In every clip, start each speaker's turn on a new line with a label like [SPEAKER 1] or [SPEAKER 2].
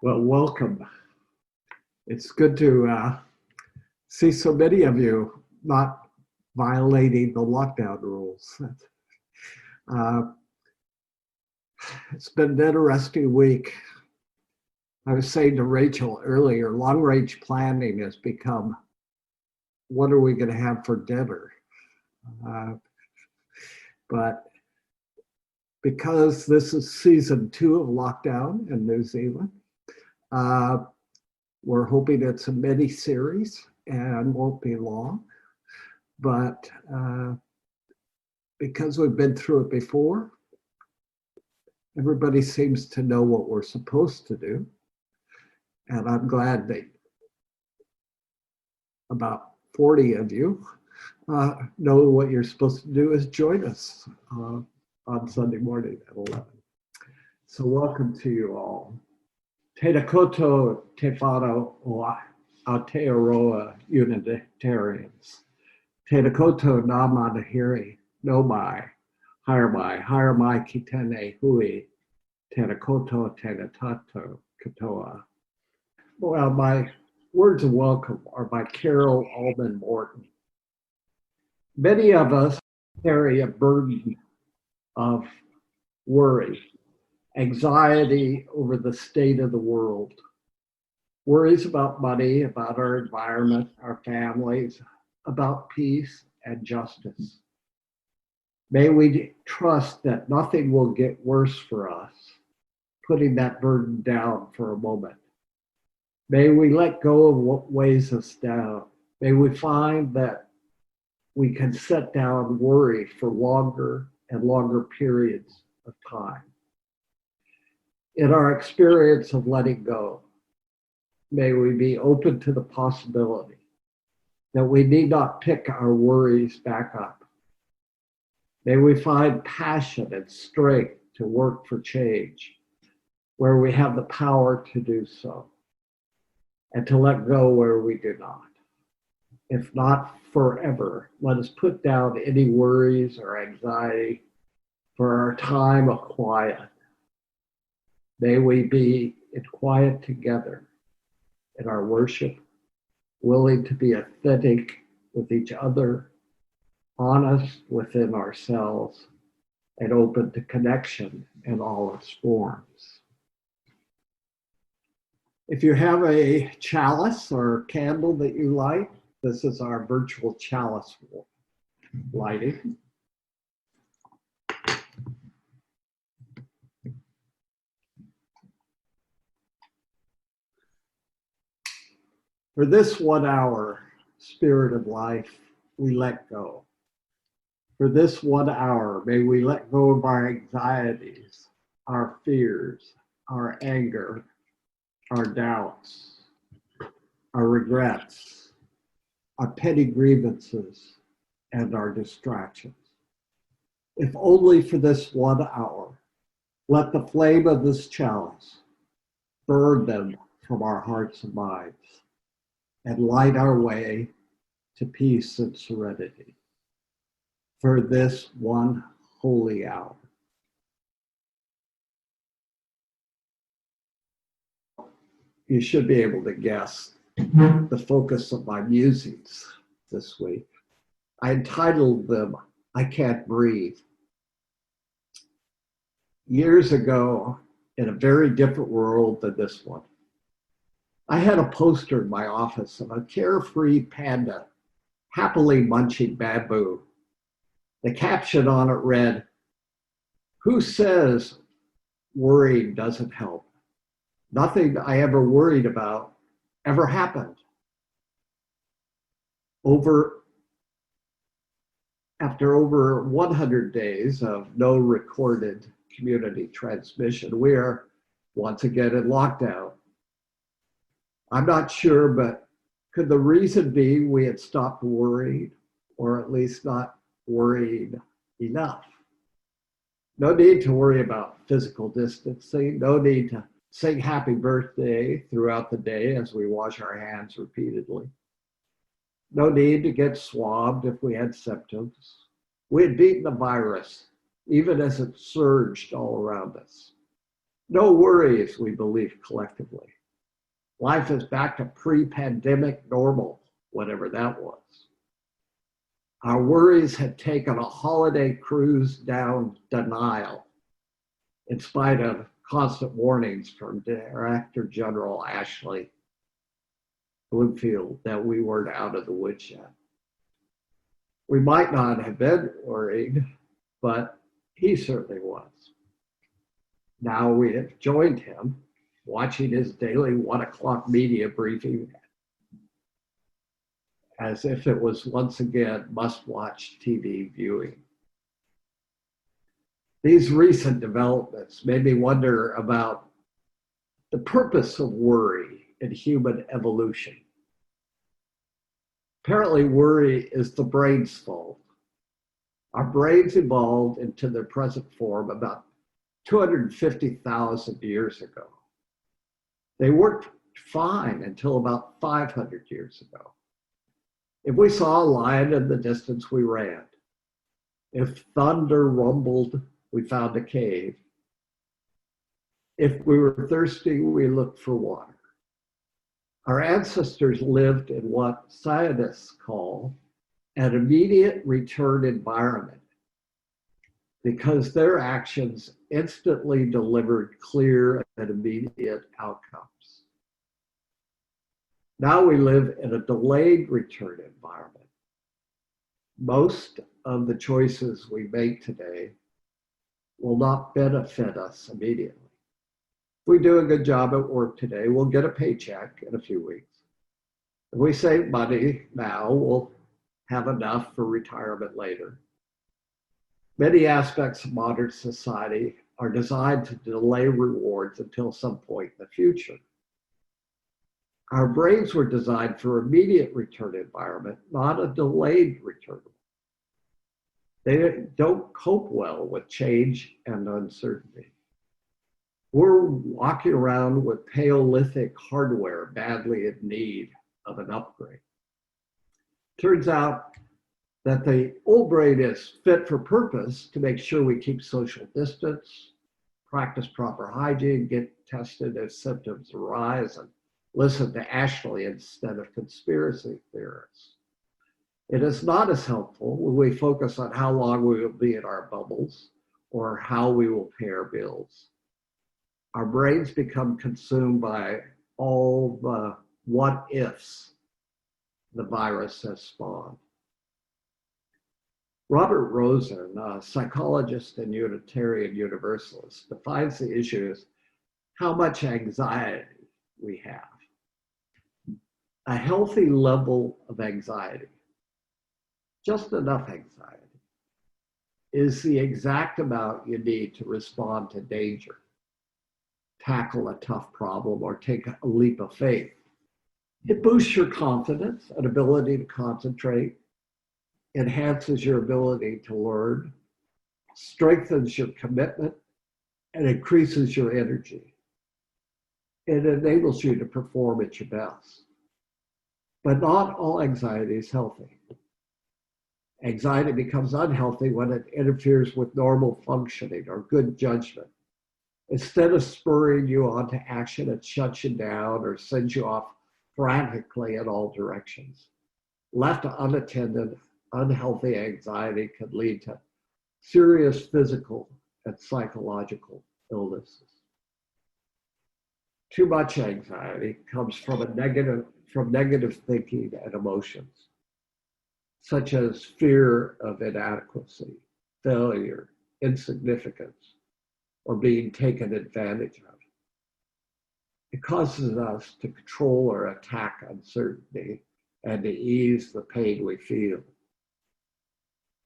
[SPEAKER 1] Well, welcome. It's good to see so many of you not violating the lockdown rules. Uh, it's been an interesting week. I was saying to Rachel earlier, long range planning has become, what are we going to have for dinner? Uh, but because this is season 2 of lockdown in New Zealand, uh, we're hoping it's a mini series and won't be long. But because we've been through it before, everybody seems to know what we're supposed to do. And I'm glad that about 40 of you know what you're supposed to do is join us on Sunday morning at 11. So welcome to you all. Tēnā koutou te whānau o Aotearoa Unitarians. Tēnā koutou nā manahiri, no mai, hire mai ki tēnei hui, tēnā koutou, tēnā tātou katoa. Well, my words of welcome are by Carol Alden Morton. Many of us carry a burden of worry, anxiety over the state of the world, worries about money, about our environment, our families, about peace and justice. May we trust that nothing will get worse for us, putting that burden down for a moment. May we let go of what weighs us down. May we find that we can set down worry for longer and longer periods of time. In our experience of letting go, may we be open to the possibility that we need not pick our worries back up. May we find passion and strength to work for change where we have the power to do so, and to let go where we do not. If not forever, let us put down any worries or anxiety for our time of quiet. May we be in quiet together in our worship, willing to be authentic with each other, honest within ourselves, and open to connection in all its forms. If you have a chalice or candle that you light, this is our virtual chalice lighting. For this 1 hour, spirit of life, we let go. For this 1 hour, may we let go of our anxieties, our fears, our anger, our doubts, our regrets, our petty grievances, and our distractions. If only for this 1 hour, let the flame of this chalice burn them from our hearts and minds and light our way to peace and serenity. For this 1 holy hour. You should be able to guess the focus of my musings this week. I entitled them, I Can't Breathe. Years ago, in a very different world than this one, I had a poster in my office of a carefree panda happily munching bamboo. The caption on it read, "Who says worrying doesn't help? Nothing I ever worried about ever happened." After over 100 days of no recorded community transmission, we are once again in lockdown. I'm not sure, but could the reason be we had stopped worrying, or at least not worried enough? No need to worry about physical distancing, no need to sing happy birthday throughout the day as we wash our hands repeatedly. No need to get swabbed if we had symptoms. We had beaten the virus, even as it surged all around us. No worries, we believe collectively. Life is back to pre-pandemic normal, whatever that was. Our worries had taken a holiday cruise down denial, in spite of constant warnings from Director General Ashley Bloomfield that we weren't out of the woods yet. We might not have been worried, but he certainly was. Now we have joined him, watching his daily 1 o'clock media briefing as if it was once again must-watch TV viewing. These recent developments made me wonder about the purpose of worry in human evolution. Apparently, worry is the brain's fault. Our brains evolved into their present form about 250,000 years ago. They worked fine until about 500 years ago. If we saw a lion in the distance, we ran. If thunder rumbled, we found a cave. If we were thirsty, we looked for water. Our ancestors lived in what scientists call an immediate return environment because their actions instantly delivered clear and immediate outcomes. Now we live in a delayed return environment. Most of the choices we make today will not benefit us immediately. If we do a good job at work today, we'll get a paycheck in a few weeks. If we save money now, we'll have enough for retirement later. Many aspects of modern society are designed to delay rewards until some point in the future. Our brains were designed for immediate return environment, not a delayed return. They don't cope well with change and uncertainty. We're walking around with Paleolithic hardware badly in need of an upgrade. Turns out that the old brain is fit for purpose to make sure we keep social distance, practice proper hygiene, get tested as symptoms arise, and listen to Ashley instead of conspiracy theorists. It is not as helpful when we focus on how long we will be in our bubbles or how we will pay our bills. Our brains become consumed by all the what ifs the virus has spawned. Robert Rosen, a psychologist and Unitarian Universalist, defines the issue as how much anxiety we have. A healthy level of anxiety, just enough anxiety, is the exact amount you need to respond to danger, tackle a tough problem, or take a leap of faith. It boosts your confidence and ability to concentrate, enhances your ability to learn, strengthens your commitment, and increases your energy. It enables you to perform at your best. But not all anxiety is healthy. Anxiety becomes unhealthy when it interferes with normal functioning or good judgment. Instead of spurring you on to action, it shuts you down or sends you off frantically in all directions. Left unattended, unhealthy anxiety could lead to serious physical and psychological illnesses. Too much anxiety comes from negative thinking and emotions, such as fear of inadequacy, failure, insignificance, or being taken advantage of. It causes us to control or attack uncertainty and to ease the pain we feel.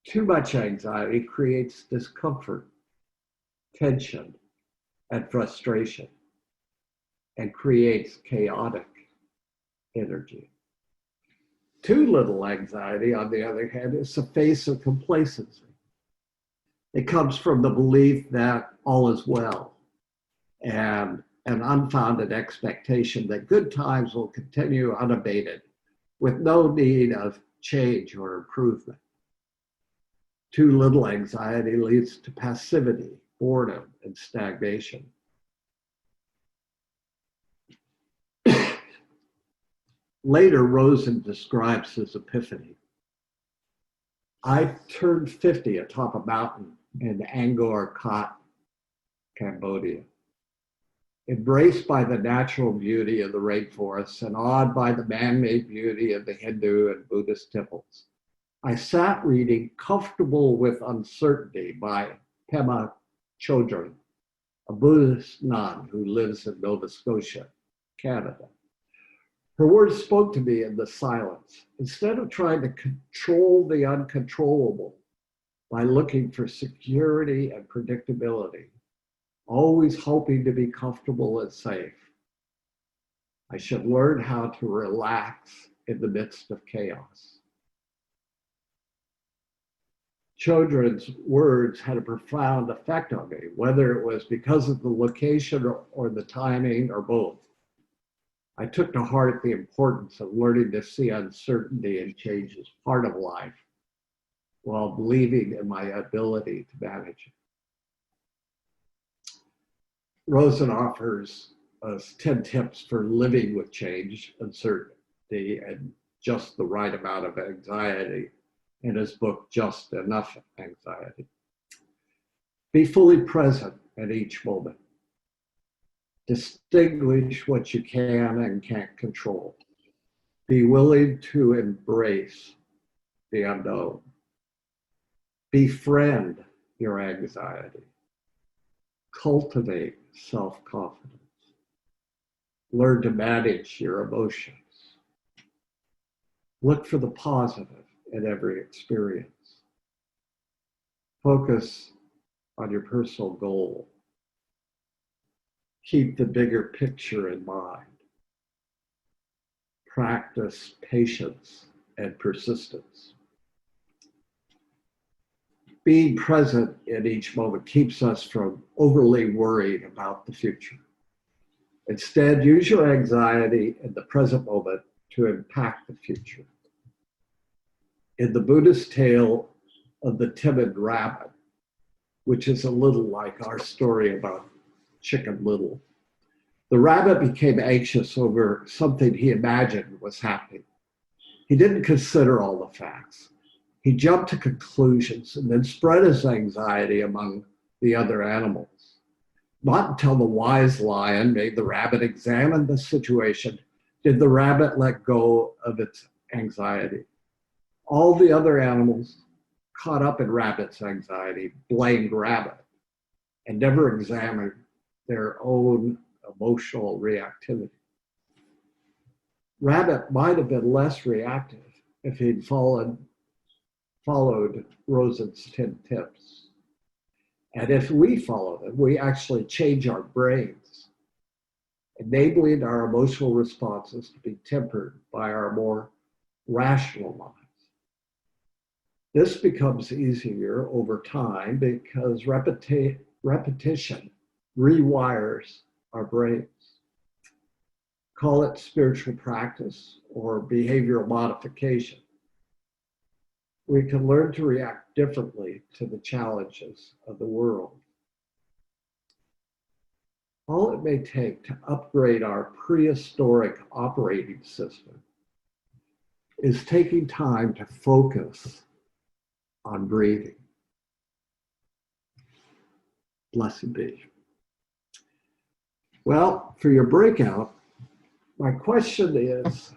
[SPEAKER 1] Too much anxiety creates discomfort, tension, and frustration, and creates chaotic energy. Too little anxiety, on the other hand, is a face of complacency. It comes from the belief that all is well and an unfounded expectation that good times will continue unabated with no need of change or improvement. Too little anxiety leads to passivity, boredom, and stagnation. Later, Rosen describes his epiphany. I turned 50 atop a mountain in Angkor Wat, Cambodia. Embraced by the natural beauty of the rainforests and awed by the man-made beauty of the Hindu and Buddhist temples, I sat reading Comfortable with Uncertainty by Pema Chodron, a Buddhist nun who lives in Nova Scotia, Canada. Her words spoke to me in the silence. Instead of trying to control the uncontrollable by looking for security and predictability, always hoping to be comfortable and safe, I should learn how to relax in the midst of chaos. Chodron's words had a profound effect on me, whether it was because of the location or the timing or both. I took to heart the importance of learning to see uncertainty and change as part of life while believing in my ability to manage it. Rosen offers us 10 tips for living with change, uncertainty, and just the right amount of anxiety in his book, Just Enough Anxiety. Be fully present at each moment. Distinguish what you can and can't control. Be willing to embrace the unknown. Befriend your anxiety. Cultivate self-confidence. Learn to manage your emotions. Look for the positive in every experience. Focus on your personal goal. Keep the bigger picture in mind. Practice patience and persistence. Being present in each moment keeps us from overly worried about the future. Instead, use your anxiety in the present moment to impact the future. In the Buddhist tale of the timid rabbit, which is a little like our story about Chicken Little, the rabbit became anxious over something he imagined was happening. He didn't consider all the facts. He jumped to conclusions and then spread his anxiety among the other animals. Not until the wise lion made the rabbit examine the situation did the rabbit let go of its anxiety. All the other animals caught up in rabbit's anxiety blamed rabbit and never examined their own emotional reactivity. Rabbit might have been less reactive if he'd followed Rosen's 10 tips. And if we follow them, we actually change our brains, enabling our emotional responses to be tempered by our more rational minds. This becomes easier over time because repetition rewires our brains. Call it spiritual practice or behavioral modification. We can learn to react differently to the challenges of the world. All it may take to upgrade our prehistoric operating system is taking time to focus on breathing. Blessed be. Well, for your breakout, my question is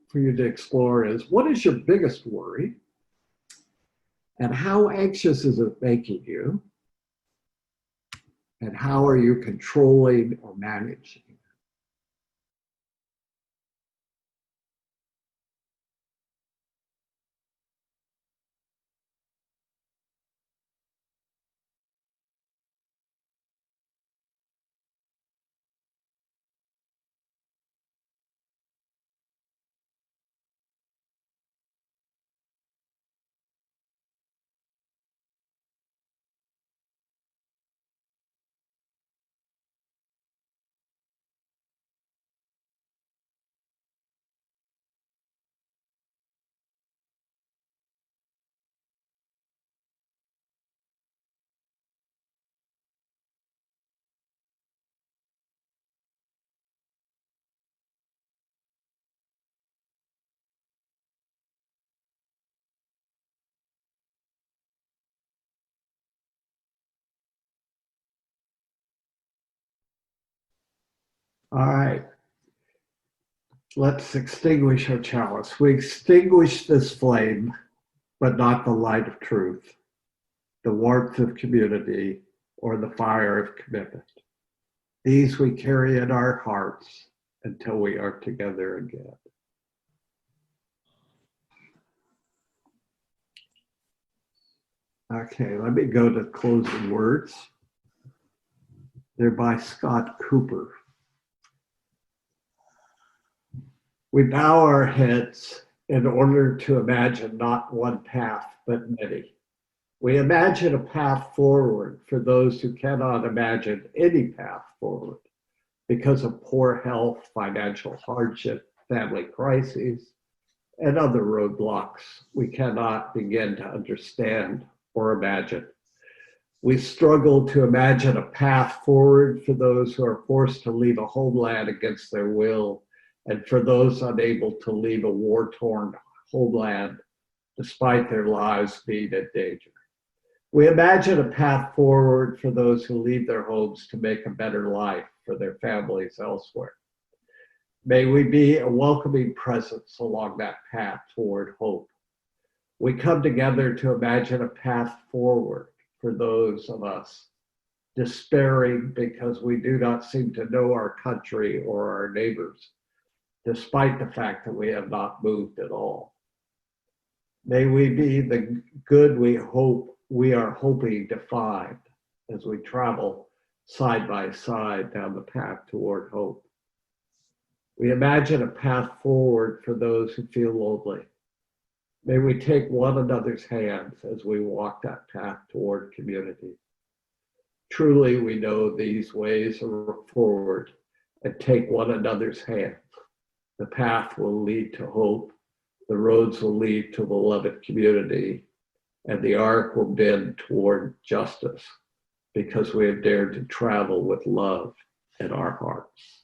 [SPEAKER 1] for you to explore is, what is your biggest worry? And how anxious is it making you? And how are you controlling or managing? All right. Let's extinguish our chalice. We extinguish this flame, but not the light of truth, the warmth of community, or the fire of commitment. These we carry in our hearts until we are together again. Okay, let me go to closing words. They're by Scott Cooper. We bow our heads in order to imagine not one path, but many. We imagine a path forward for those who cannot imagine any path forward because of poor health, financial hardship, family crises, and other roadblocks we cannot begin to understand or imagine. We struggle to imagine a path forward for those who are forced to leave a homeland against their will, and for those unable to leave a war-torn homeland despite their lives being in danger. We imagine a path forward for those who leave their homes to make a better life for their families elsewhere. May we be a welcoming presence along that path toward hope. We come together to imagine a path forward for those of us despairing because we do not seem to know our country or our neighbors, despite the fact that we have not moved at all. May we be the good we are hoping to find as we travel side by side down the path toward hope. We imagine a path forward for those who feel lonely. May we take one another's hands as we walk that path toward community. Truly, we know these ways are forward, and take one another's hands. The path will lead to hope. The roads will lead to beloved community, and the arc will bend toward justice because we have dared to travel with love in our hearts.